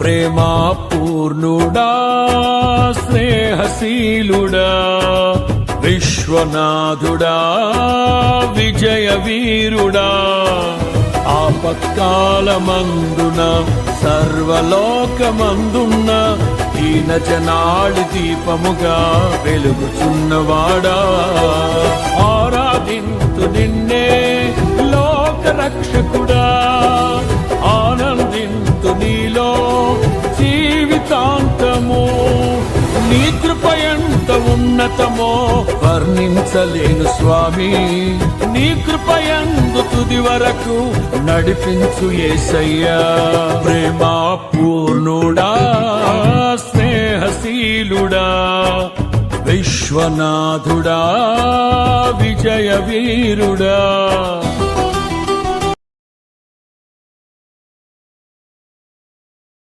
ప్రేమా పూర్ణుడా స్నేహశీలుడా విశ్వనాథుడా విజయ వీరుడా ఆపత్కాలమందున సర్వలోకమందున్న దీన జనాళి దీపముగా వెలుగుచున్నవాడా ఆరాధింతు నిన్నే లోక రక్షకుడా ఆనందింతు నీలో జీవితాంతము నీ కృప ఎంత ఉన్నతమో వర్ణించలేను స్వామి నీ కృప యందు తుది వరకు నడిపించు యేసయ్యా ప్రేమా పూర్ణుడా స్నేహశీలుడా విశ్వనాథుడా విజయ వీరుడా